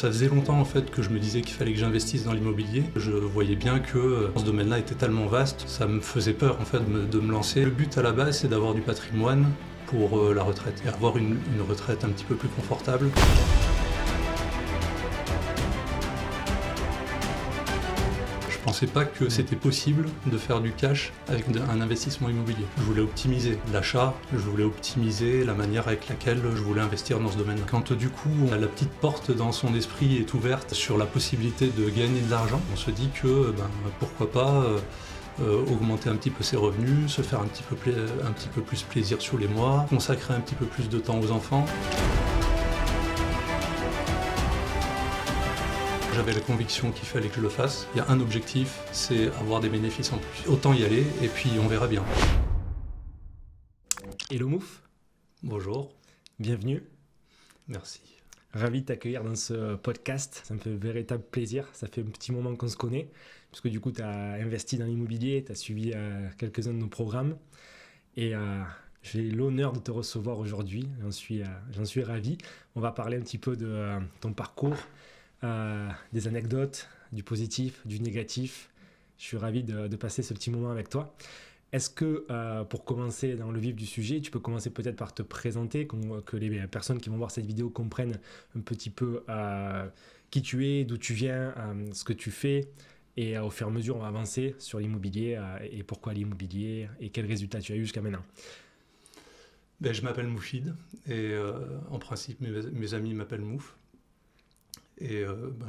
Ça faisait longtemps en fait que je me disais qu'il fallait que j'investisse dans l'immobilier. Je voyais bien que ce domaine-là était tellement vaste, ça me faisait peur en fait de me lancer. Le but à la base, c'est d'avoir du patrimoine pour la retraite et avoir une retraite un petit peu plus confortable. Je pensais pas que c'était possible de faire du cash avec un investissement immobilier. Je voulais optimiser l'achat, je voulais optimiser la manière avec laquelle je voulais investir dans ce domaine. Quand du coup la petite porte dans son esprit est ouverte sur la possibilité de gagner de l'argent, on se dit que pourquoi pas augmenter un petit peu ses revenus, se faire un petit peu plus plaisir sur les mois, consacrer un petit peu plus de temps aux enfants. J'avais la conviction qu'il fallait que je le fasse. Il y a un objectif, c'est avoir des bénéfices en plus. Autant y aller et puis on verra bien. Hello Mouf. Bonjour. Bienvenue. Merci. Ravi de t'accueillir dans ce podcast. Ça me fait un véritable plaisir. Ça fait un petit moment qu'on se connaît. Parce que du coup, tu as investi dans l'immobilier, tu as suivi quelques-uns de nos programmes. Et j'ai l'honneur de te recevoir aujourd'hui. J'en suis ravi. On va parler un petit peu de ton parcours. Des anecdotes, du positif, du négatif. Je suis ravi de passer ce petit moment avec toi. Est-ce que, pour commencer dans le vif du sujet, tu peux commencer peut-être par te présenter, que les personnes qui vont voir cette vidéo comprennent un petit peu qui tu es, d'où tu viens, ce que tu fais, et au fur et à mesure, on va avancer sur l'immobilier et pourquoi l'immobilier et quels résultats tu as eu jusqu'à maintenant. Je m'appelle Moufid et en principe, mes amis m'appellent Mouf. Et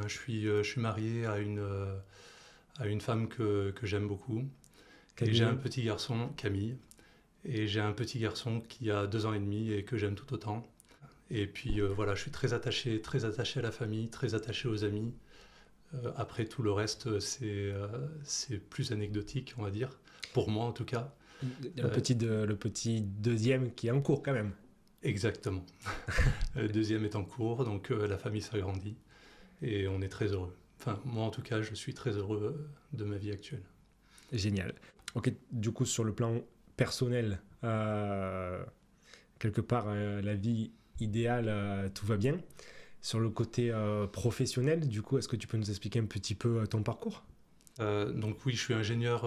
je suis marié à une femme que j'aime beaucoup. Camille. Et j'ai un petit garçon, Camille. Et j'ai un petit garçon qui a 2 ans et demi et que j'aime tout autant. Et puis voilà, je suis très attaché à la famille, très attaché aux amis. Après tout le reste, c'est plus anecdotique, on va dire. Pour moi en tout cas. Le petit deuxième qui est en cours quand même. Exactement. Le deuxième est en cours, donc la famille s'agrandit. Et on est très heureux. Enfin, moi en tout cas, je suis très heureux de ma vie actuelle. Génial. Ok, du coup, sur le plan personnel, quelque part, la vie idéale, tout va bien. Sur le côté professionnel, du coup, est-ce que tu peux nous expliquer un petit peu ton parcours ? Donc oui, je suis ingénieur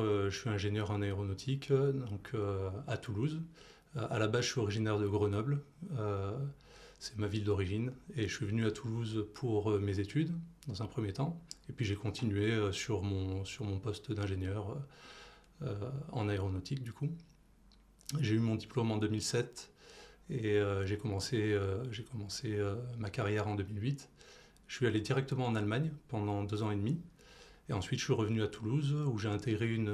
en aéronautique à Toulouse. À la base, je suis originaire de Grenoble. C'est ma ville d'origine et je suis venu à Toulouse pour mes études dans un premier temps et puis j'ai continué sur mon poste d'ingénieur en aéronautique du coup. J'ai eu mon diplôme en 2007 et j'ai commencé ma carrière en 2008. Je suis allé directement en Allemagne pendant 2 ans et demi et ensuite je suis revenu à Toulouse où j'ai intégré une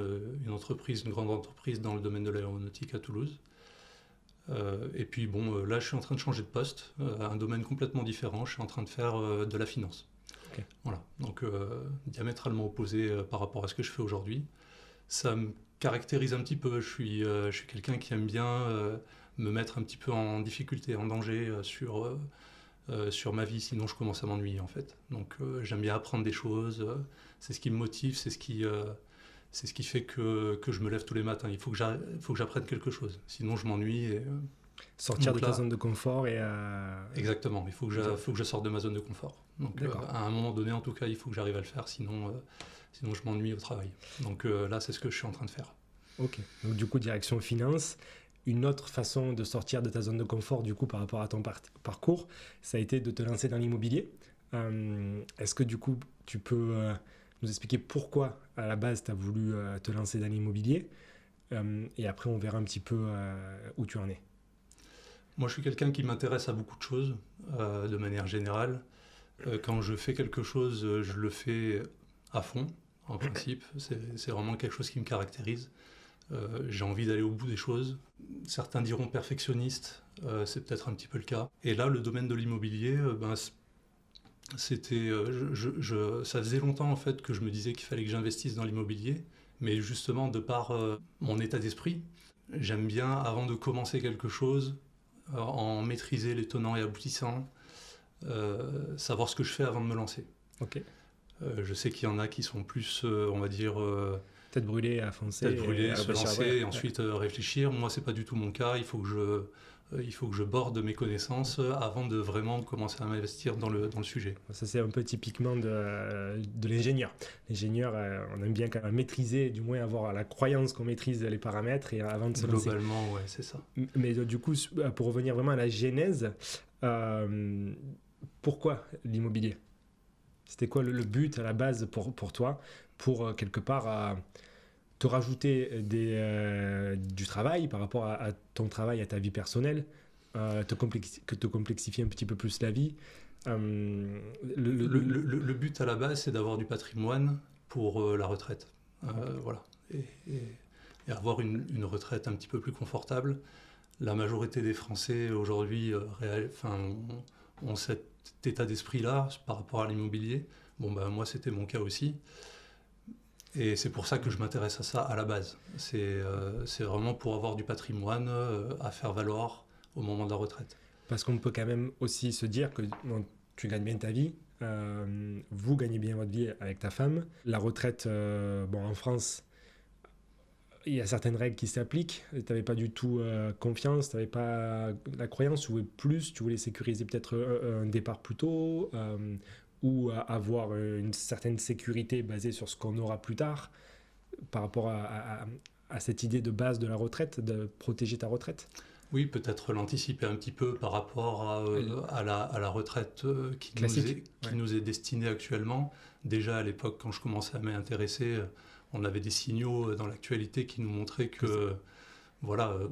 grande entreprise dans le domaine de l'aéronautique à Toulouse. Et puis là je suis en train de changer de poste, un domaine complètement différent, je suis en train de faire de la finance. Okay. Voilà, donc diamétralement opposé par rapport à ce que je fais aujourd'hui. Ça me caractérise un petit peu, je suis quelqu'un qui aime bien me mettre un petit peu en difficulté, en danger sur ma vie, sinon je commence à m'ennuyer en fait. Donc j'aime bien apprendre des choses, c'est ce qui me motive, c'est ce qui fait que je me lève tous les matins. Il faut que j'apprenne quelque chose. Sinon, je m'ennuie. Sortir de ta zone de confort et... Exactement. Il faut que je sorte de ma zone de confort. Donc, à un moment donné, en tout cas, il faut que j'arrive à le faire. Sinon je m'ennuie au travail. Donc là, c'est ce que je suis en train de faire. Ok. Donc du coup, direction finance. Une autre façon de sortir de ta zone de confort, du coup, par rapport à ton parcours, ça a été de te lancer dans l'immobilier. Est-ce que du coup, tu peux... nous expliquer pourquoi, à la base, tu as voulu te lancer dans l'immobilier et après, on verra un petit peu où tu en es. Moi, je suis quelqu'un qui m'intéresse à beaucoup de choses, de manière générale. Quand je fais quelque chose, je le fais à fond, en principe. C'est vraiment quelque chose qui me caractérise. J'ai envie d'aller au bout des choses. Certains diront perfectionniste, c'est peut-être un petit peu le cas. Et là, le domaine de l'immobilier, ça faisait longtemps en fait que je me disais qu'il fallait que j'investisse dans l'immobilier, mais justement de par mon état d'esprit, j'aime bien avant de commencer quelque chose, en maîtriser les tenants et aboutissants, savoir ce que je fais avant de me lancer. Ok. Je sais qu'il y en a qui sont plus, on va dire... tête brûlée à foncer. Se lancer et ensuite réfléchir. Moi, c'est pas du tout mon cas. Il faut que Il faut que je borde mes connaissances avant de vraiment commencer à m'investir dans le sujet. Ça, c'est un peu typiquement de l'ingénieur. L'ingénieur, on aime bien quand même maîtriser, du moins avoir la croyance qu'on maîtrise les paramètres et avant de se lancer. Globalement, ouais, c'est ça. Mais du coup, pour revenir vraiment à la genèse, pourquoi l'immobilier? C'était quoi le but à la base pour toi, pour quelque part te rajouter du travail par rapport à ton travail, à ta vie personnelle, te complexifier un petit peu plus la vie. Le but à la base, c'est d'avoir du patrimoine pour la retraite. Voilà. Et avoir une retraite un petit peu plus confortable. La majorité des Français aujourd'hui ont cet état d'esprit-là par rapport à l'immobilier. Bon, ben, moi, c'était mon cas aussi. Et c'est pour ça que je m'intéresse à ça à la base. C'est vraiment pour avoir du patrimoine à faire valoir au moment de la retraite. Parce qu'on peut quand même aussi se dire que tu gagnes bien ta vie, vous gagnez bien votre vie avec ta femme. La retraite, en France, il y a certaines règles qui s'appliquent. Tu n'avais pas du tout confiance, tu n'avais pas la croyance, tu voulais plus, tu voulais sécuriser peut-être un départ plus tôt, ou avoir une certaine sécurité basée sur ce qu'on aura plus tard, par rapport à cette idée de base de la retraite, de protéger ta retraite. Oui, peut-être l'anticiper un petit peu par rapport à la retraite qui nous est destinée actuellement. Déjà à l'époque, quand je commençais à m'y intéresser, on avait des signaux dans l'actualité qui nous montraient que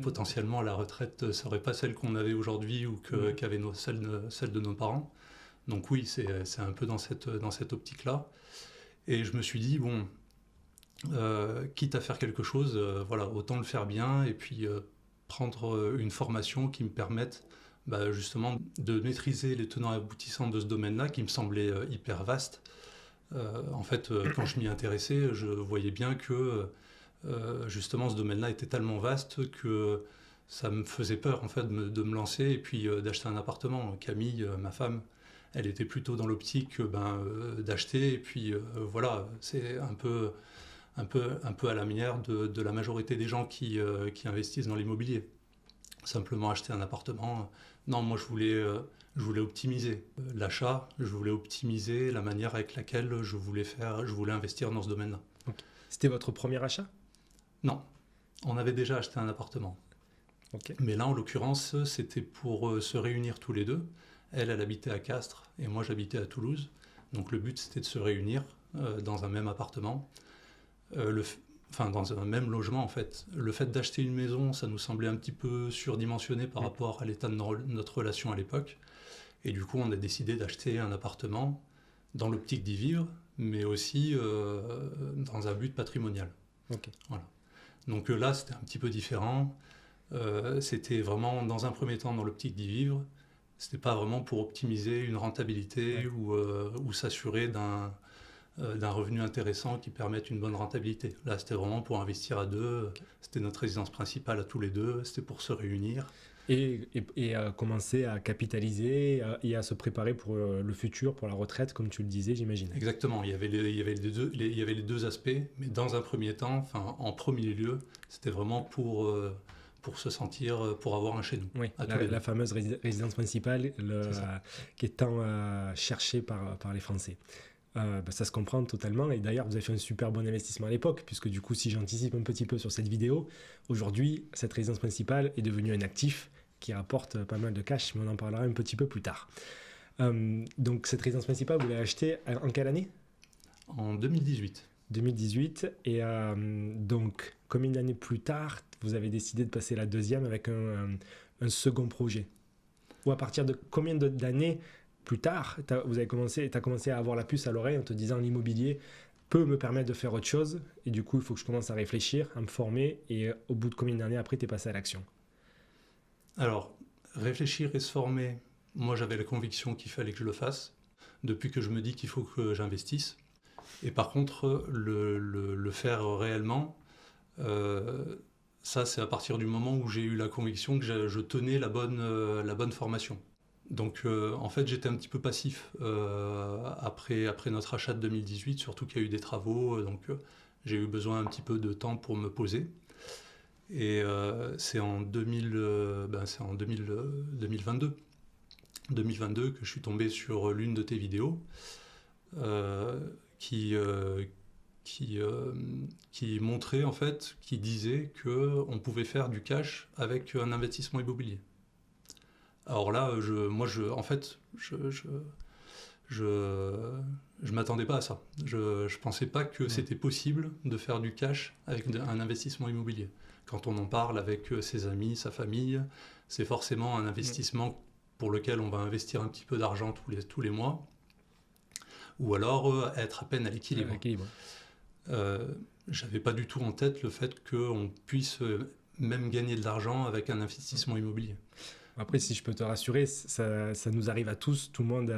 potentiellement la retraite ne serait pas celle qu'on avait aujourd'hui ou qu'avaient celle de nos parents. Donc oui, c'est un peu dans cette optique-là. Et je me suis dit, bon, quitte à faire quelque chose, autant le faire bien et puis prendre une formation qui me permette justement de maîtriser les tenants et aboutissants de ce domaine-là qui me semblait hyper vaste. En fait, quand je m'y intéressais, je voyais bien que justement ce domaine-là était tellement vaste que ça me faisait peur en fait de me lancer et puis d'acheter un appartement. Camille, ma femme, elle était plutôt dans l'optique d'acheter et puis c'est un peu à la manière de la majorité des gens qui investissent dans l'immobilier. Simplement acheter un appartement. Non, moi je voulais optimiser l'achat, je voulais optimiser la manière avec laquelle je voulais investir dans ce domaine-là. Okay. C'était votre premier achat ? Non, on avait déjà acheté un appartement. Okay. Mais là, en l'occurrence, c'était pour se réunir tous les deux. Elle habitait à Castres et moi, j'habitais à Toulouse. Donc le but, c'était de se réunir dans un même appartement. Dans un même logement en fait. Le fait d'acheter une maison, ça nous semblait un petit peu surdimensionné par rapport à l'état de notre relation à l'époque. Et du coup, on a décidé d'acheter un appartement dans l'optique d'y vivre, mais aussi dans un but patrimonial. Okay. Voilà. Donc là, c'était un petit peu différent. C'était vraiment, dans un premier temps, dans l'optique d'y vivre. C'était pas vraiment pour optimiser une rentabilité ou s'assurer d'un revenu intéressant qui permette une bonne rentabilité. Là, c'était vraiment pour investir à deux. Okay. C'était notre résidence principale à tous les deux. C'était pour se réunir. Et commencer à capitaliser et à se préparer pour le futur, pour la retraite, comme tu le disais, j'imagine. Exactement. Il y avait les deux aspects. Mais dans un premier temps, en premier lieu, c'était vraiment pour se sentir, pour avoir un chez nous. Oui, la fameuse résidence principale qui est tant cherchée par les Français. Ça se comprend totalement et d'ailleurs vous avez fait un super bon investissement à l'époque puisque du coup si j'anticipe un petit peu sur cette vidéo, aujourd'hui cette résidence principale est devenue un actif qui rapporte pas mal de cash, mais on en parlera un petit peu plus tard. Donc cette résidence principale, vous l'avez achetée en quelle année ? En 2018. 2018 et donc combien d'années plus tard vous avez décidé de passer la deuxième avec un second projet ? Ou à partir de combien d'années plus tard, tu as commencé à avoir la puce à l'oreille en te disant l'immobilier peut me permettre de faire autre chose et du coup il faut que je commence à réfléchir, à me former et au bout de combien d'années après tu es passé à l'action ? Alors, réfléchir et se former, moi j'avais la conviction qu'il fallait que je le fasse depuis que je me dis qu'il faut que j'investisse. Et par contre, le faire réellement, ça c'est à partir du moment où j'ai eu la conviction que je tenais la bonne formation. Donc en fait j'étais un petit peu passif après notre achat de 2018, surtout qu'il y a eu des travaux, donc j'ai eu besoin un petit peu de temps pour me poser. Et c'est en 2022 que je suis tombé sur l'une de tes vidéos qui, montrait en fait, qui disait qu'on pouvait faire du cash avec un investissement immobilier. Alors là, en fait, je m'attendais pas à ça. Je pensais pas que c'était possible de faire du cash avec un investissement immobilier. Quand on en parle avec ses amis, sa famille, c'est forcément un investissement pour lequel on va investir un petit peu d'argent tous les mois, ou alors être à peine à l'équilibre. J'avais pas du tout en tête le fait qu'on puisse même gagner de l'argent avec un investissement immobilier. Après, si je peux te rassurer, ça nous arrive à tous, tout le monde.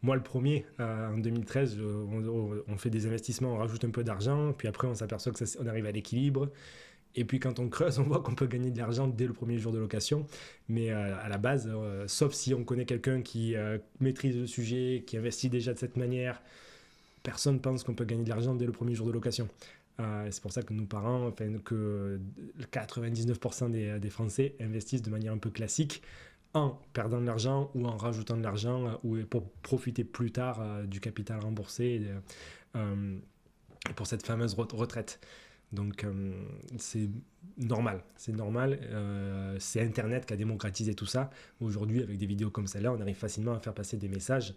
Moi, le premier, en 2013, on fait des investissements, on rajoute un peu d'argent, puis après, on s'aperçoit qu'on arrive à l'équilibre. Et puis, quand on creuse, on voit qu'on peut gagner de l'argent dès le premier jour de location. Mais à la base, sauf si on connaît quelqu'un qui maîtrise le sujet, qui investit déjà de cette manière, personne ne pense qu'on peut gagner de l'argent dès le premier jour de location. C'est pour ça que nos parents, que 99% des Français investissent de manière un peu classique en perdant de l'argent ou en rajoutant de l'argent ou pour profiter plus tard du capital remboursé pour cette fameuse retraite. Donc c'est normal, c'est Internet qui a démocratisé tout ça. Aujourd'hui, avec des vidéos comme celle-là, on arrive facilement à faire passer des messages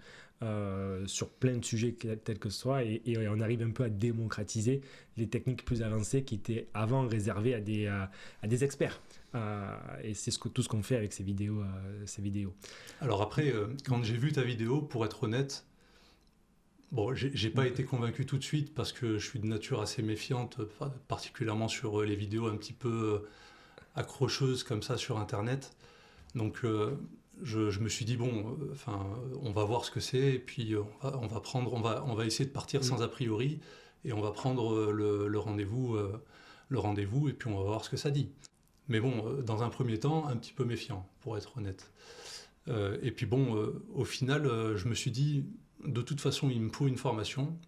sur plein de sujets tels que ce soit, et on arrive un peu à démocratiser les techniques plus avancées qui étaient avant réservées à des experts. Et c'est tout ce qu'on fait avec ces vidéos. Alors après, quand j'ai vu ta vidéo, pour être honnête, bon, j'ai pas été convaincu tout de suite parce que je suis de nature assez méfiante, particulièrement sur les vidéos un petit peu accrocheuses comme ça sur Internet. Donc je me suis dit bon, on va voir ce que c'est et puis on va essayer de partir sans a priori et on va prendre le rendez-vous et puis on va voir ce que ça dit. Mais bon, dans un premier temps, un petit peu méfiant, pour être honnête. Et puis bon, au final, je me suis dit, de toute façon, il me faut une formation.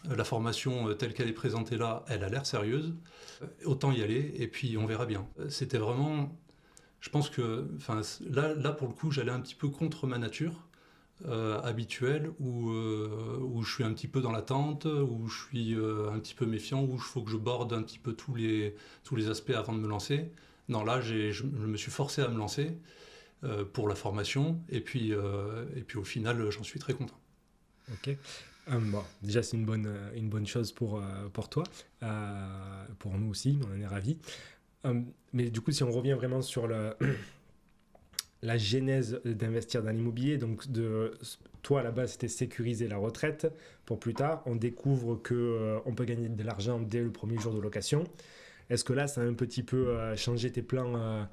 La formation telle qu'elle est présentée là, elle a l'air sérieuse. Autant y aller, et puis on verra bien. C'était vraiment... Je pense que là, pour le coup, j'allais un petit peu contre ma nature habituelle, où je suis un petit peu dans l'attente, où je suis un petit peu méfiant, où il faut que je borde un petit peu tous les aspects avant de me lancer. Non, là, je me suis forcé à me lancer pour la formation, et puis au final, j'en suis très content. Ok. Bon, déjà, c'est une bonne chose pour toi, pour nous aussi, on en est ravis. Mais du coup, si on revient vraiment sur la genèse d'investir dans l'immobilier, donc toi, à la base, c'était sécuriser la retraite pour plus tard. On découvre qu'on peut gagner de l'argent dès le premier jour de location. Est-ce que là, ça a un petit peu changé tes plans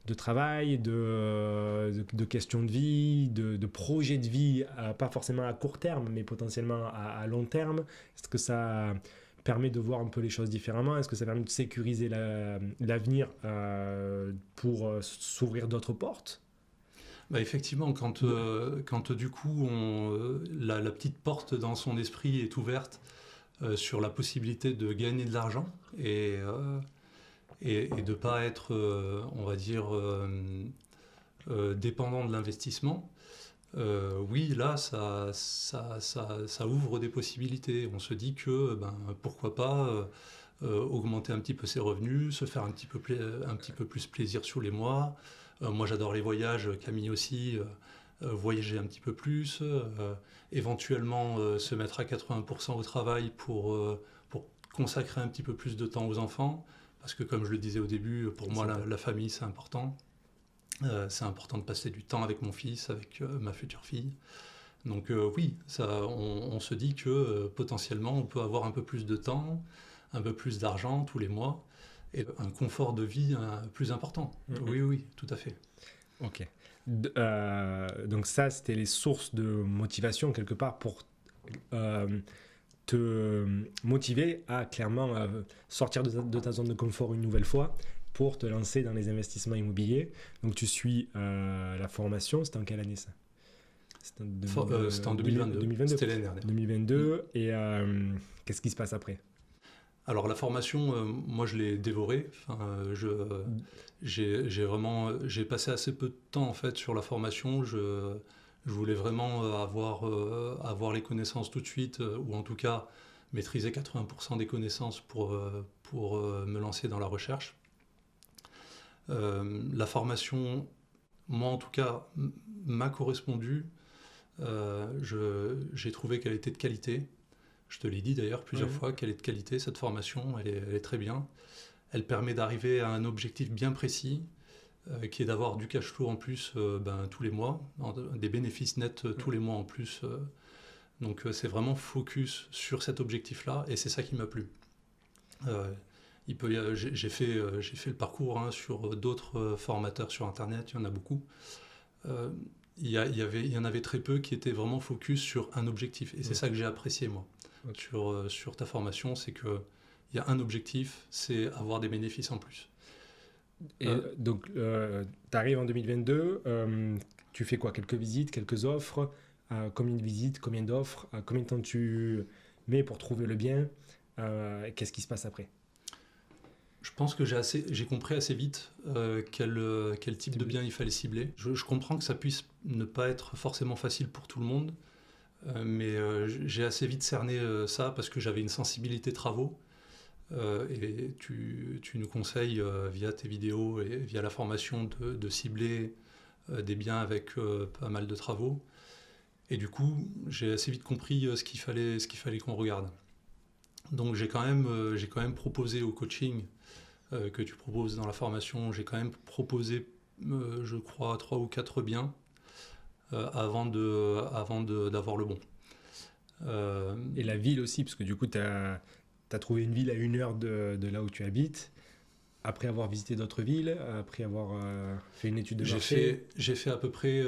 de travail, de questions de vie, de projets de vie, pas forcément à court terme, mais potentiellement à long terme? Est-ce que ça permet de voir un peu les choses différemment? Est-ce que ça permet de sécuriser l'avenir pour s'ouvrir d'autres portes? Bah effectivement, quand du coup la petite porte dans son esprit est ouverte sur la possibilité de gagner de l'argent et de ne pas être, on va dire, dépendant de l'investissement, oui, là, ça ouvre des possibilités. On se dit que pourquoi pas augmenter un petit peu ses revenus, se faire un petit peu plus plaisir sur les mois. Moi, j'adore les voyages, Camille aussi, voyager un petit peu plus, éventuellement se mettre à 80% au travail pour consacrer un petit peu plus de temps aux enfants. Parce que comme je le disais au début, pour moi, la famille, c'est important. C'est important de passer du temps avec mon fils, avec ma future fille. Donc oui, on se dit que potentiellement, on peut avoir un peu plus de temps, un peu plus d'argent tous les mois, et un confort de vie plus important. Oui, tout à fait. Ok. Donc ça, c'était les sources de motivation, quelque part, pour te motiver à clairement sortir de ta zone de confort une nouvelle fois pour te lancer dans les investissements immobiliers. Donc tu suis la formation, c'était en quelle année ça? C'était en 2022. C'était l'année dernière. 2022, et qu'est-ce qui se passe après? Alors la formation, moi je l'ai dévorée. Enfin, j'ai passé assez peu de temps en fait sur la formation. Je voulais vraiment avoir les connaissances tout de suite, ou en tout cas maîtriser 80% des connaissances pour me lancer dans la recherche. La formation, moi en tout cas, m'a correspondu. J'ai trouvé qu'elle était de qualité. Je te l'ai dit d'ailleurs plusieurs fois qu'elle est de qualité, cette formation, elle est très bien. Elle permet d'arriver à un objectif bien précis, qui est d'avoir du cash flow en plus tous les mois, des bénéfices nets tous les mois en plus. Donc c'est vraiment focus sur cet objectif-là, et c'est ça qui m'a plu. J'ai fait le parcours sur d'autres formateurs sur Internet, il y en a beaucoup. Il y en avait très peu qui étaient vraiment focus sur un objectif, et c'est ça que j'ai apprécié moi. Sur ta formation, c'est qu'il y a un objectif, c'est avoir des bénéfices en plus. Et donc, tu arrives en 2022, tu fais quoi? Quelques visites, quelques offres? Combien de visites, combien d'offres? Combien de temps tu mets pour trouver le bien? Qu'est-ce qui se passe après? Je pense que j'ai compris assez vite quel type de bien il fallait cibler. Je comprends que ça puisse ne pas être forcément facile pour tout le monde, mais j'ai assez vite cerné ça parce que j'avais une sensibilité travaux. Et tu nous conseilles via tes vidéos et via la formation de cibler des biens avec pas mal de travaux. Et du coup, j'ai assez vite compris ce qu'il fallait qu'on regarde. Donc j'ai quand même proposé au coaching que tu proposes dans la formation, j'ai quand même proposé, je crois, 3 ou 4 biens avant d'avoir le bon. Et la ville aussi, parce que du coup, tu as trouvé une ville à 1 heure de là où tu habites, après avoir visité d'autres villes, après avoir fait une étude de marché. J'ai fait à peu près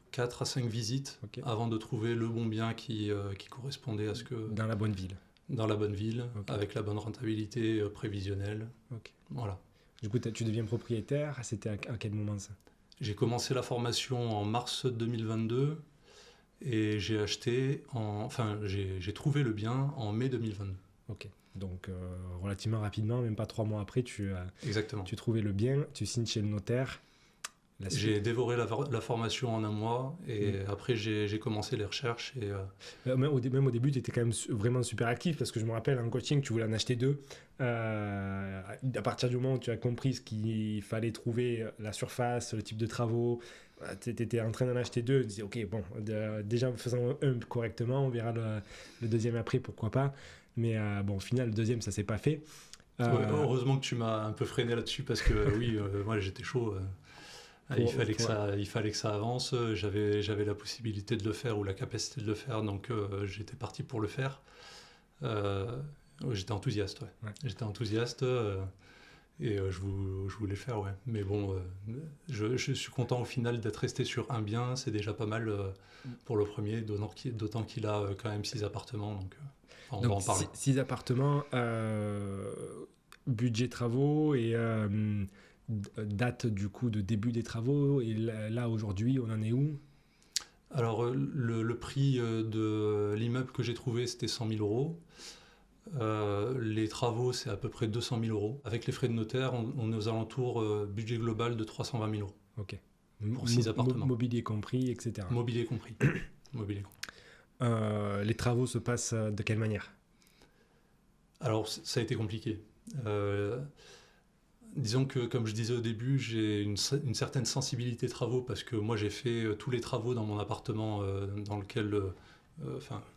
4 à 5 visites avant de trouver le bon bien qui correspondait à ce que... Dans la bonne ville. Dans la bonne ville, avec la bonne rentabilité prévisionnelle. Voilà. Du coup, tu deviens propriétaire. C'était à quel moment ça? J'ai commencé la formation en mars 2022 et j'ai trouvé le bien en mai 2022. Ok. Donc, relativement rapidement, même pas 3 mois après, tu trouvais le bien, tu signes chez le notaire. J'ai dévoré la formation en 1 mois et après j'ai commencé les recherches. Même au début, tu étais quand même vraiment super actif parce que je me rappelle en coaching, tu voulais en acheter 2. À partir du moment où tu as compris ce qu'il fallait trouver, la surface, le type de travaux, tu étais en train d'en acheter 2. Tu disais, ok, bon, déjà faisons un correctement, on verra le deuxième après, pourquoi pas. Mais bon, au final, le deuxième, ça s'est pas fait. Heureusement que tu m'as un peu freiné là-dessus parce que oui, moi j'étais chaud. Il fallait que ça avance. J'avais la possibilité de le faire ou la capacité de le faire, donc j'étais parti pour le faire. J'étais enthousiaste, ouais. J'étais enthousiaste et je voulais le faire, ouais. Mais bon, je suis content au final d'être resté sur un bien. C'est déjà pas mal pour le premier, d'autant qu'il a quand même 6 appartements, donc on va en parler. 6 appartements, budget travaux et... date du coup de début des travaux, et là aujourd'hui on en est où? Alors le prix de l'immeuble que j'ai trouvé c'était 100 000 euros. Les travaux c'est à peu près 200 000 euros. Avec les frais de notaire on est aux alentours budget global de 320 000 euros. Ok. Pour 6 appartements. Mobilier compris, etc. Mobilier compris. Mobilier compris. Les travaux se passent de quelle manière? Alors ça a été compliqué. Disons que, comme je disais au début, j'ai une certaine sensibilité travaux parce que moi j'ai fait tous les travaux dans mon appartement dans lequel,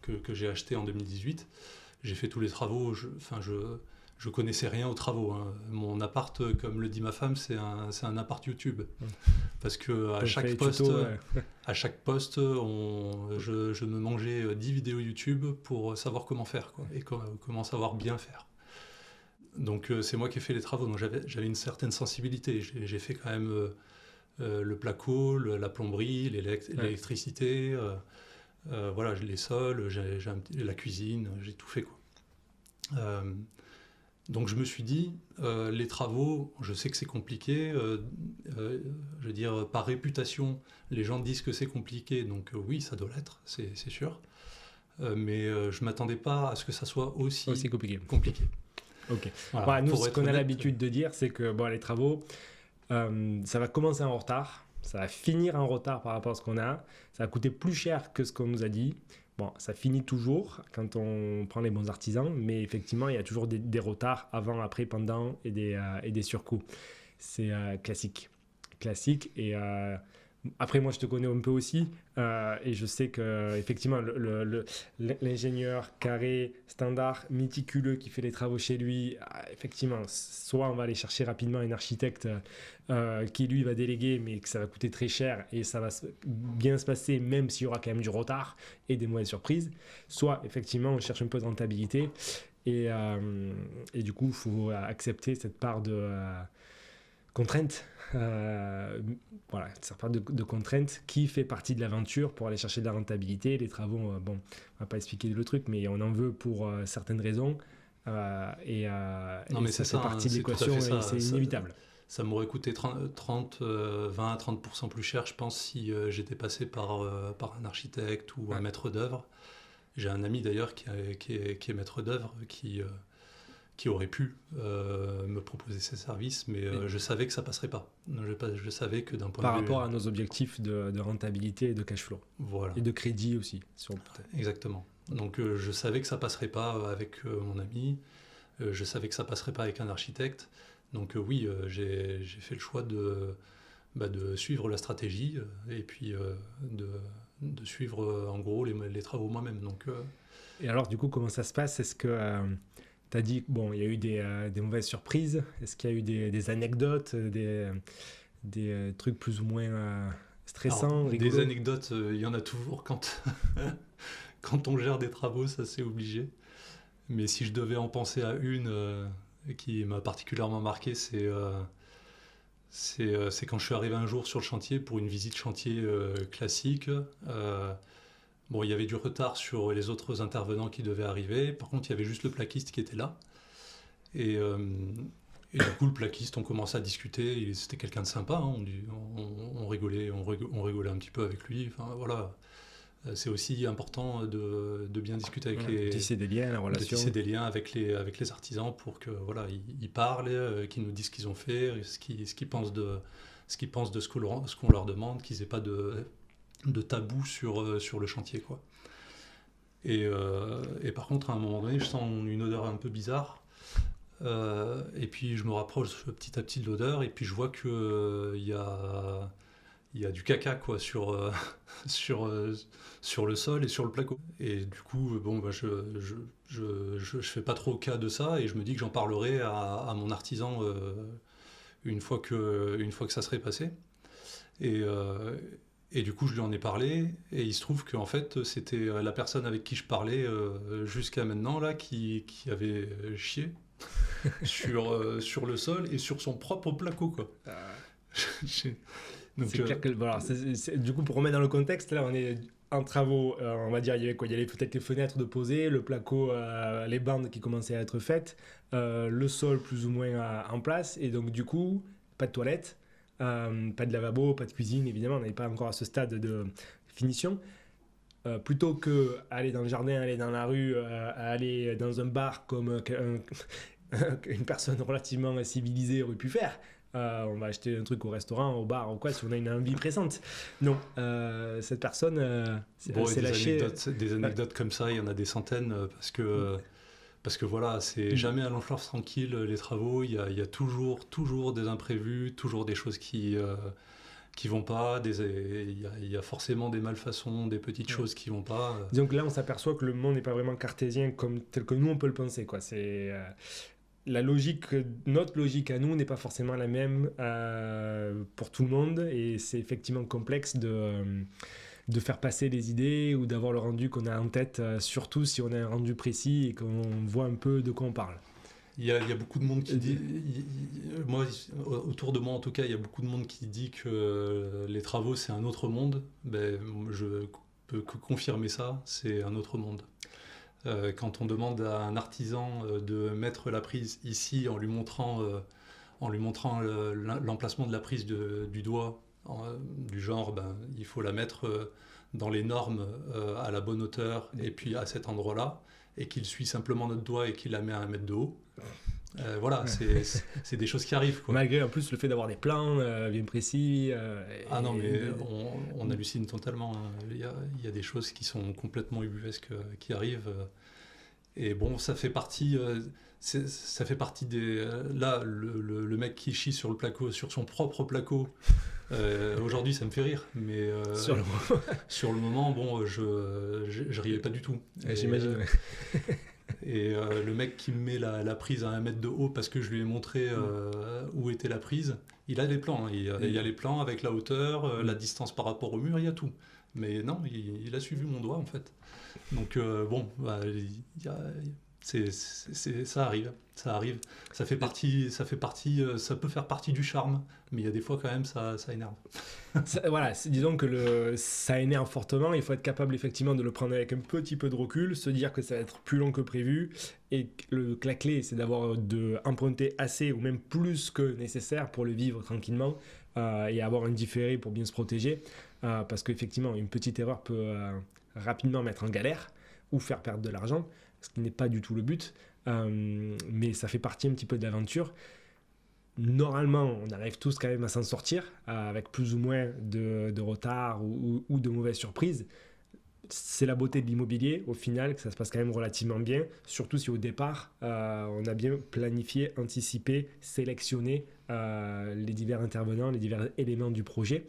que j'ai acheté en 2018. J'ai fait tous les travaux, je connaissais rien aux travaux. Hein. Mon appart, comme le dit ma femme, c'est un appart YouTube. Parce que à chaque poste, je me mangeais 10 vidéos YouTube pour savoir comment faire et comment savoir bien faire. Donc c'est moi qui ai fait les travaux, donc j'avais une certaine sensibilité. J'ai fait quand même le placo, la plomberie, l'électricité, voilà, les sols, la cuisine, j'ai tout fait, quoi. Donc je me suis dit, les travaux, je sais que c'est compliqué, je veux dire, par réputation, les gens disent que c'est compliqué, donc oui, ça doit l'être, c'est sûr. Mais je ne m'attendais pas à ce que ça soit aussi compliqué. Ok. Voilà, Voilà, nous, pour ce être qu'on a honnête, l'habitude de dire, c'est que bon, les travaux, ça va commencer en retard, ça va finir en retard par rapport à ce qu'on a, ça va coûter plus cher que ce qu'on nous a dit. Bon, ça finit toujours quand on prend les bons artisans, mais effectivement, il y a toujours des retards avant, après, pendant et des surcoûts. C'est classique. Classique. Et après, moi, je te connais un peu aussi, et je sais que effectivement, l'ingénieur carré, standard, méticuleux qui fait les travaux chez lui, effectivement, soit on va aller chercher rapidement un architecte qui lui va déléguer, mais que ça va coûter très cher et ça va bien se passer, même s'il y aura quand même du retard et des mauvaises surprises. Soit effectivement, on cherche un peu de rentabilité et du coup, il faut accepter cette part de contrainte. Voilà, cette part de contrainte qui fait partie de l'aventure pour aller chercher de la rentabilité. Les travaux, bon, on va pas expliquer le truc, mais on en veut pour certaines raisons. Non, mais ça c'est fait ça, hein, partie de c'est tout à l'équation fait et ça. c'est inévitable. Ça m'aurait coûté 20 à 30% plus cher, je pense, si j'étais passé par un architecte ou un maître d'œuvre. J'ai un ami d'ailleurs qui est maître d'œuvre, qui aurait pu me proposer ses services, mais je savais que ça passerait pas. Je savais que d'un point Par de vue... rapport à nos objectifs de rentabilité et de cash flow. Voilà. Et de crédit aussi. Exactement. Donc je savais que ça passerait pas avec mon ami, je savais que ça passerait pas avec un architecte. Donc oui, j'ai fait le choix de suivre la stratégie et puis de suivre en gros les travaux moi-même. Donc, Et alors du coup, comment ça se passe? Est-ce que tu as dit, bon, il y a eu des mauvaises surprises? Est-ce qu'il y a eu des anecdotes, des trucs plus ou moins stressants, rigolos? Des anecdotes, il y en a toujours quand, quand on gère des travaux, ça c'est obligé. Mais si je devais en penser à une qui m'a particulièrement marqué, c'est quand je suis arrivé un jour sur le chantier pour une visite chantier classique. Bon, il y avait du retard sur les autres intervenants qui devaient arriver. Par contre, il y avait juste le plaquiste qui était là. Et du coup, le plaquiste, on commençait à discuter. C'était quelqu'un de sympa. Hein. On rigolait un petit peu avec lui. Enfin, voilà. C'est aussi important de bien discuter avec de tisser des liens, la relation. De tisser des liens avec les artisans pour que voilà, ils parlent, qu'ils nous disent ce qu'ils ont fait, ce qu'ils pensent de ce qu'on leur demande, qu'ils n'aient pas de tabou sur le chantier, quoi. Et par contre, à un moment donné, je sens une odeur un peu bizarre. Et puis je me rapproche petit à petit de l'odeur et puis je vois que il y a du caca quoi sur le sol et sur le placo. Et du coup, bon, bah, je fais pas trop cas de ça et je me dis que j'en parlerai à mon artisan une fois que ça serait passé. Et du coup, je lui en ai parlé et il se trouve qu'en fait, c'était la personne avec qui je parlais jusqu'à maintenant là qui avait chié sur le sol et sur son propre placo, quoi. Donc, c'est clair que, voilà, du coup, pour remettre dans le contexte, là, on est en travaux, on va dire, il y avait quoi? Il y avait peut-être les fenêtres de poser, le placo, les bandes qui commençaient à être faites, le sol plus ou moins en place, et donc du coup, pas de toilette, pas de lavabo, pas de cuisine, évidemment, on n'avait pas encore à ce stade de finition. Plutôt que aller dans le jardin, aller dans la rue, aller dans un bar comme une personne relativement civilisée aurait pu faire, on va acheter un truc au restaurant, au bar ou quoi, si on a une envie pressante. Non, cette personne s'est lâchée. Des anecdotes comme ça, il y en a des centaines, parce que voilà, c'est jamais à long fleuve tranquille, les travaux, il y a toujours des imprévus, toujours des choses qui vont pas, il y a forcément des malfaçons, des petites choses qui vont pas. Donc là, on s'aperçoit que le monde n'est pas vraiment cartésien tel que nous on peut le penser, quoi. C'est notre logique à nous n'est pas forcément la même pour tout le monde et c'est effectivement complexe de faire passer les idées ou d'avoir le rendu qu'on a en tête, surtout si on a un rendu précis et qu'on voit un peu de quoi on parle. Il y a beaucoup de monde qui dit, moi, autour de moi en tout cas, il y a beaucoup de monde qui dit que les travaux c'est un autre monde. Ben, je peux que confirmer ça, c'est un autre monde. Quand on demande à un artisan de mettre la prise ici en lui montrant l'emplacement de la prise du doigt, du genre ben, il faut la mettre dans les normes à la bonne hauteur et puis à cet endroit-là, et qu'il suit simplement notre doigt et qu'il la met à 1 mètre de haut, Voilà, c'est des choses qui arrivent, quoi. Malgré en plus le fait d'avoir des plans bien précis. Ah non, mais on hallucine totalement, hein. Il y a des choses qui sont complètement ubuesques qui arrivent. Et bon, ça fait partie des. Là, le mec qui chie sur le placo, sur son propre placo, aujourd'hui, ça me fait rire. Mais sur le moment, bon, je riais pas du tout. J'imagine. Et le mec qui me met la prise à 1 mètre de haut parce que je lui ai montré où était la prise, il a des plans, hein. Il y a les plans avec la hauteur, la distance par rapport au mur, il y a tout. Mais non, il a suivi mon doigt en fait. Donc bon, bah, ça arrive. Ça fait partie, ça peut faire partie du charme, mais il y a des fois quand même ça énerve. Voilà, disons que ça énerve fortement. Il faut être capable effectivement de le prendre avec un petit peu de recul, se dire que ça va être plus long que prévu, et que la clé c'est emprunter assez ou même plus que nécessaire pour le vivre tranquillement, et avoir un différé pour bien se protéger, parce qu'effectivement une petite erreur peut rapidement mettre en galère ou faire perdre de l'argent, ce qui n'est pas du tout le but, mais ça fait partie un petit peu de l'aventure. Normalement, on arrive tous quand même à s'en sortir, avec plus ou moins de retard ou de mauvaises surprises. C'est la beauté de l'immobilier, au final, que ça se passe quand même relativement bien, surtout si au départ, on a bien planifié, anticipé, sélectionné les divers intervenants, les divers éléments du projet.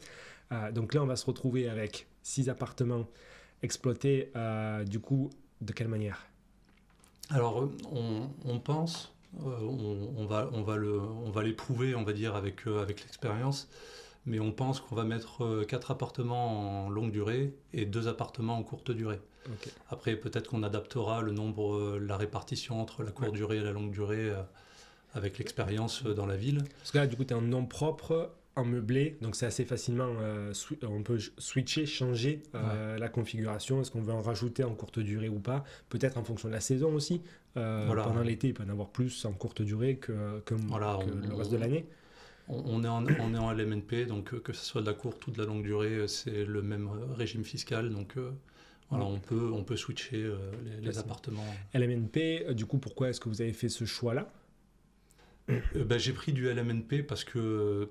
Donc là, on va se retrouver avec 6 appartements exploités, du coup, de quelle manière ? Alors, on pense, on va l'éprouver, on va dire, avec l'expérience, mais on pense qu'on va mettre 4 appartements en longue durée et 2 appartements en courte durée. Okay. Après, peut-être qu'on adaptera le nombre, la répartition entre la courte durée et la longue durée avec l'expérience dans la ville. Parce que là, du coup, tu es en nom propre, en meublé, donc c'est assez facilement, on peut switcher, changer la configuration. Est-ce qu'on veut en rajouter en courte durée ou pas ? Peut-être en fonction de la saison aussi. Voilà. Pendant l'été, il peut y en avoir plus en courte durée que le reste de l'année. On est en LMNP, donc que ce soit de la courte ou de la longue durée, c'est le même régime fiscal, donc voilà, on peut switcher les appartements. LMNP, du coup, pourquoi est-ce que vous avez fait ce choix-là ? J'ai pris du LMNP parce que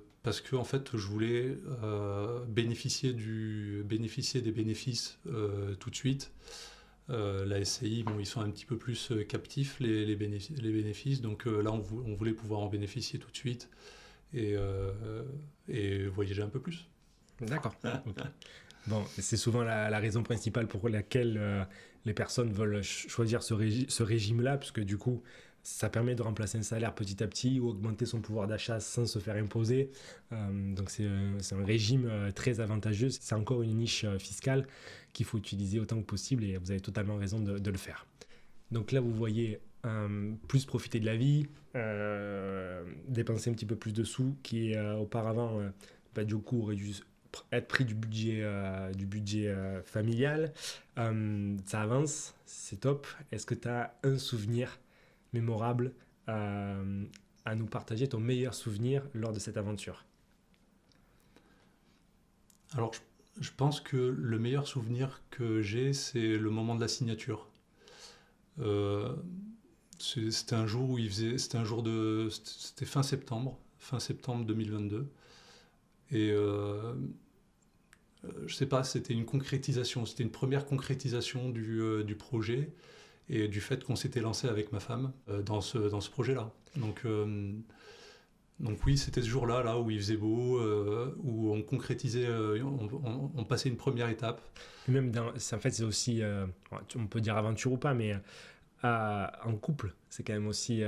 en fait, je voulais bénéficier des bénéfices tout de suite. La SCI, bon, ils sont un petit peu plus captifs, les bénéfices, donc là, on voulait pouvoir en bénéficier tout de suite et voyager un peu plus. D'accord. Okay. Bon, c'est souvent la raison principale pour laquelle les personnes veulent choisir ce régime-là, puisque du coup, ça permet de remplacer un salaire petit à petit ou augmenter son pouvoir d'achat sans se faire imposer. Donc c'est un régime très avantageux. C'est encore une niche fiscale qu'il faut utiliser autant que possible, et vous avez totalement raison de le faire. Donc là, vous voyez plus profiter de la vie, dépenser un petit peu plus de sous qui auparavant, du coup, aurait dû être pris du budget familial. Ça avance, c'est top. Est-ce que tu as un souvenir mémorable à nous partager, ton meilleur souvenir lors de cette aventure ? Alors, je pense que le meilleur souvenir que j'ai, c'est le moment de la signature. C'était un jour où c'était fin septembre 2022, et je sais pas, c'était une première concrétisation du projet et du fait qu'on s'était lancé avec ma femme dans ce projet-là. Donc oui, c'était ce jour-là, là où il faisait beau, où on concrétisait, on passait une première étape. Et même en fait, c'est aussi, on peut dire aventure ou pas, mais en couple, c'est quand même aussi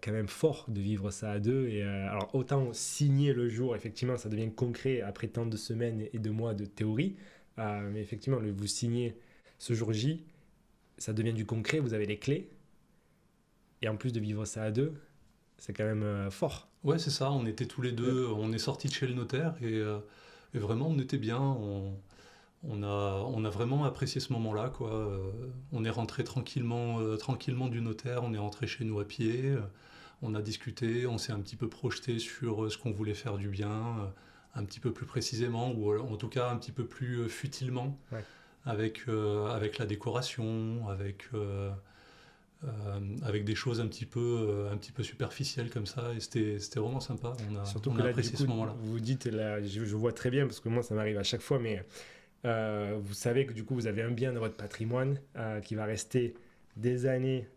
quand même fort de vivre ça à deux. Et alors autant signer le jour, effectivement, ça devient concret après tant de semaines et de mois de théorie, mais effectivement, vous signez ce jour J, ça devient du concret, vous avez les clés, et en plus de vivre ça à deux, c'est quand même fort. Ouais, c'est ça, on était tous les deux, on est sortis de chez le notaire, et vraiment on était bien, on a vraiment apprécié ce moment-là, quoi. On est rentré tranquillement du notaire, on est rentré chez nous à pied, on a discuté, on s'est un petit peu projeté sur ce qu'on voulait faire du bien, un petit peu plus précisément, ou en tout cas un petit peu plus futilement, ouais. avec la décoration, avec avec des choses un petit peu superficielles comme ça, et c'était vraiment sympa. Surtout On que a là, apprécié ce moment-là. vous dites, là, je vois très bien, parce que moi, ça m'arrive à chaque fois, mais vous savez que du coup, vous avez un bien dans votre patrimoine qui va rester des années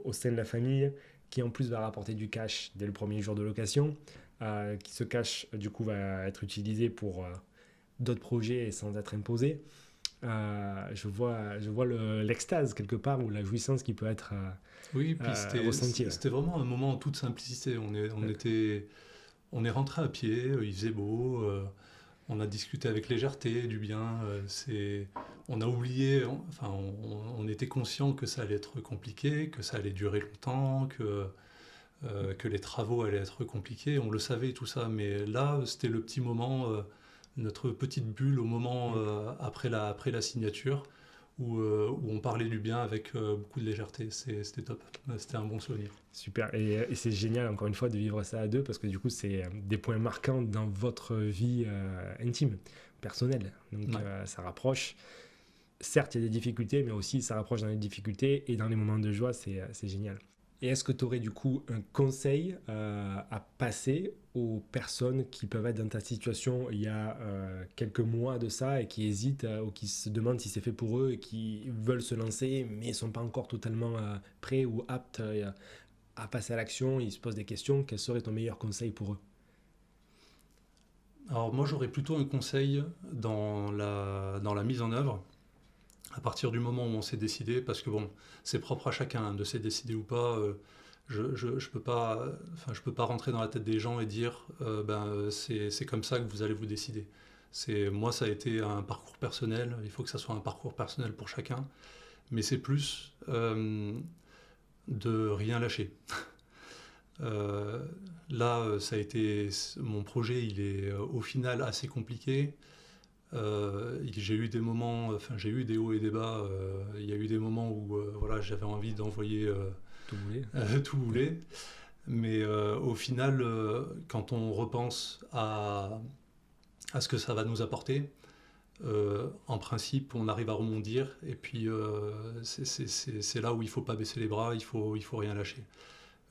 au sein de la famille, qui en plus va rapporter du cash dès le premier jour de location, qui ce cash, du coup, va être utilisé pour d'autres projets et sans être imposé. Je vois l'extase quelque part, ou la jouissance qui peut être Oui, puis ressentie. c'était vraiment un moment en toute simplicité. On est rentré à pied, il faisait beau, on a discuté avec légèreté du bien. On a oublié, on était conscient que ça allait être compliqué, que ça allait durer longtemps, que les travaux allaient être compliqués. On le savait tout ça, mais là, c'était le petit moment, notre petite bulle au moment après la signature, où on parlait du bien avec beaucoup de légèreté. C'était top, c'était un bon souvenir. Super, et c'est génial encore une fois de vivre ça à deux, parce que du coup c'est des points marquants dans votre vie intime, personnelle, donc Ouais. ça rapproche. Certes, il y a des difficultés, mais aussi ça rapproche dans les difficultés, et dans les moments de joie, c'est génial. Et est-ce que tu aurais du coup un conseil à passer aux personnes qui peuvent être dans ta situation il y a quelques mois de ça, et qui hésitent ou qui se demandent si c'est fait pour eux, et qui veulent se lancer mais ne sont pas encore totalement prêts ou aptes à passer à l'action, ils se posent des questions? Quel serait ton meilleur conseil pour eux? Alors moi, j'aurais plutôt un conseil dans la mise en œuvre. À partir du moment où on s'est décidé, parce que bon, c'est propre à chacun de s'est décidé ou pas. Je peux pas, je peux pas rentrer dans la tête des gens et dire, c'est comme ça que vous allez vous décider. Moi, ça a été un parcours personnel. Il faut que ça soit un parcours personnel pour chacun, mais c'est plus de rien lâcher. Là, ça a été mon projet. Il est au final assez compliqué. J'ai eu des moments, j'ai eu des hauts et des bas. Il y a eu des moments où voilà, j'avais envie d'envoyer Tout voulez. tout bouler. Mais au final, quand on repense à ce que ça va nous apporter, en principe, on arrive à rebondir. Et puis, c'est là où il ne faut pas baisser les bras, il faut rien lâcher.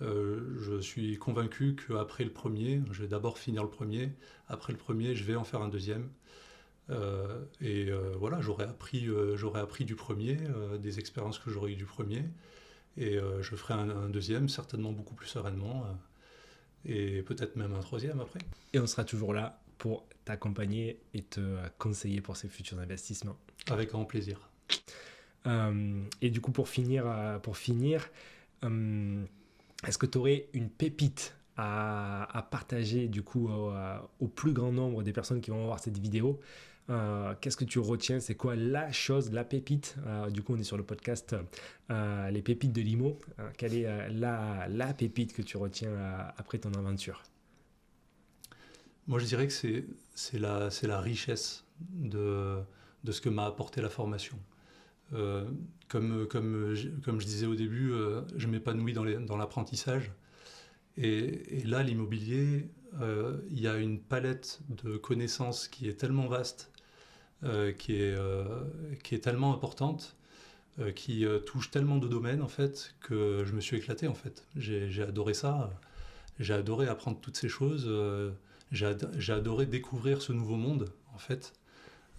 Je suis convaincu qu'après le premier, je vais d'abord finir le premier. Après le premier, je vais en faire un deuxième. Voilà, j'aurais appris du premier, des expériences que j'aurais eues du premier, et je ferai un deuxième, certainement beaucoup plus sereinement, et peut-être même un troisième après. Et on sera toujours là pour t'accompagner et te conseiller pour ces futurs investissements. Avec grand plaisir. Et du coup, pour finir, est-ce que tu aurais une pépite à partager du coup au plus grand nombre des personnes qui vont voir cette vidéo? Qu'est-ce que tu retiens? C'est quoi la chose, la pépite? Du coup, on est sur le podcast Les pépites de l'IMO. Quelle est la pépite que tu retiens après ton aventure? Moi, je dirais que c'est la richesse de ce que m'a apporté la formation. Comme je disais au début, je m'épanouis dans l'apprentissage. Et là, l'immobilier, il y a une palette de connaissances qui est tellement vaste, qui est tellement importante, qui touche tellement de domaines, en fait, que je me suis éclaté, en fait. J'ai adoré ça. J'ai adoré apprendre toutes ces choses. J'ai adoré découvrir ce nouveau monde, en fait,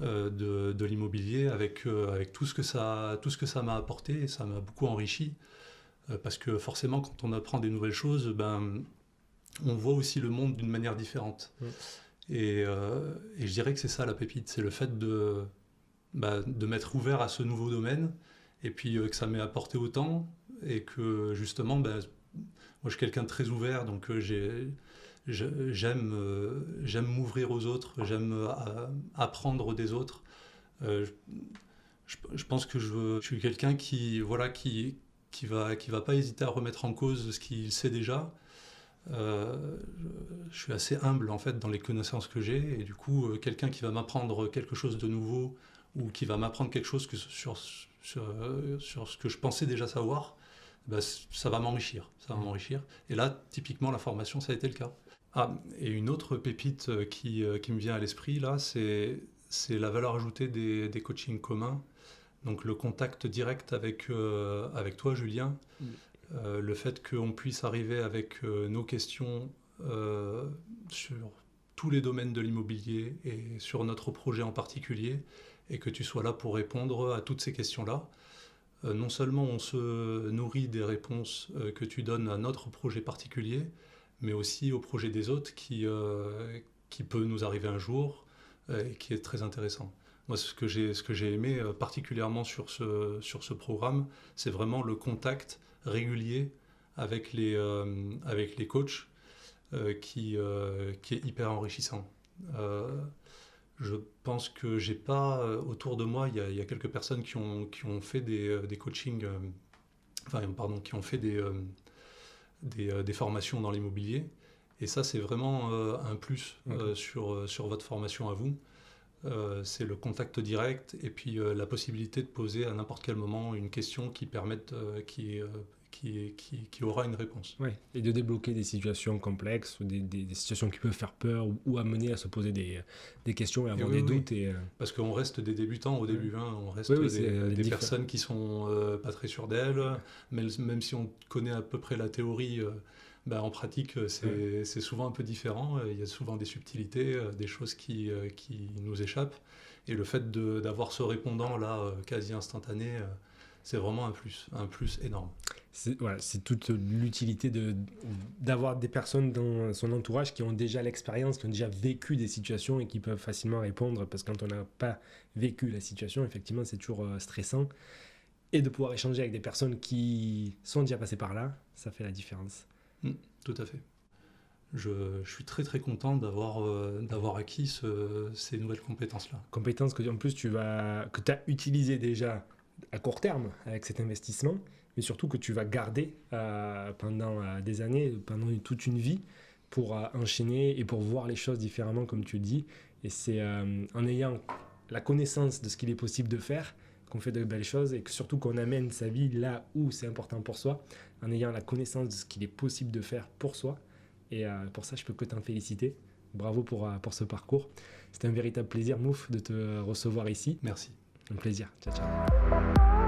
de l'immobilier, avec tout ce que ça m'a apporté. Et ça m'a beaucoup enrichi. Parce que forcément, quand on apprend des nouvelles choses, on voit aussi le monde d'une manière différente. Mm. Et je dirais que c'est ça la pépite, c'est le fait de m'être ouvert à ce nouveau domaine, et puis que ça m'ait apporté autant, et que justement, moi je suis quelqu'un de très ouvert, donc j'aime m'ouvrir aux autres, j'aime apprendre des autres. Je pense que je suis quelqu'un qui va pas hésiter à remettre en cause ce qu'il sait déjà. Je suis assez humble en fait dans les connaissances que j'ai, et du coup quelqu'un qui va m'apprendre quelque chose de nouveau, ou qui va m'apprendre quelque chose sur ce que je pensais déjà savoir, ça va m'enrichir, et là typiquement la formation, ça a été le cas. Et une autre pépite qui me vient à l'esprit là, c'est la valeur ajoutée des coachings communs. Donc le contact direct avec toi, Julien, le fait qu'on puisse arriver avec nos questions sur tous les domaines de l'immobilier et sur notre projet en particulier, et que tu sois là pour répondre à toutes ces questions-là. Non seulement on se nourrit des réponses que tu donnes à notre projet particulier, mais aussi au projet des autres qui peut nous arriver un jour et qui est très intéressant. Moi, ce que j'ai aimé particulièrement sur ce programme, c'est vraiment le contact régulier avec les coachs qui est hyper enrichissant. Je pense que j'ai pas autour de moi, il y a quelques personnes qui ont fait des coachings, qui ont fait des formations dans l'immobilier. Et ça, c'est vraiment un plus sur votre formation à vous. C'est le contact direct et puis la possibilité de poser à n'importe quel moment une question qui permette, qui aura une réponse. Ouais. Et de débloquer des situations complexes, ou des situations qui peuvent faire peur ou amener à se poser des questions et avoir des doutes. Et, Parce qu'on reste des débutants au début, on reste des personnes qui sont pas très sûres d'elles, même si on connaît à peu près la théorie. En pratique, c'est souvent un peu différent. Il y a souvent des subtilités, des choses qui nous échappent. Et le fait d'avoir ce répondant là, quasi instantané, c'est vraiment un plus énorme. C'est toute l'utilité d'avoir des personnes dans son entourage qui ont déjà l'expérience, qui ont déjà vécu des situations et qui peuvent facilement répondre, parce que quand on n'a pas vécu la situation, effectivement, c'est toujours stressant. Et de pouvoir échanger avec des personnes qui sont déjà passées par là, ça fait la différence. Tout à fait. Je suis très très content d'avoir acquis ces nouvelles compétences-là. Compétences que en plus que tu as utilisées déjà à court terme avec cet investissement, mais surtout que tu vas garder pendant des années, pendant toute une vie, pour enchaîner et pour voir les choses différemment, comme tu dis. Et c'est en ayant la connaissance de ce qu'il est possible de faire qu'on fait de belles choses, et que surtout qu'on amène sa vie là où c'est important pour soi, en ayant la connaissance de ce qu'il est possible de faire pour soi. Et pour ça, je peux que t'en féliciter. Bravo pour ce parcours. C'était un véritable plaisir, Mouf, de te recevoir ici. Merci. Un plaisir. Ciao, ciao.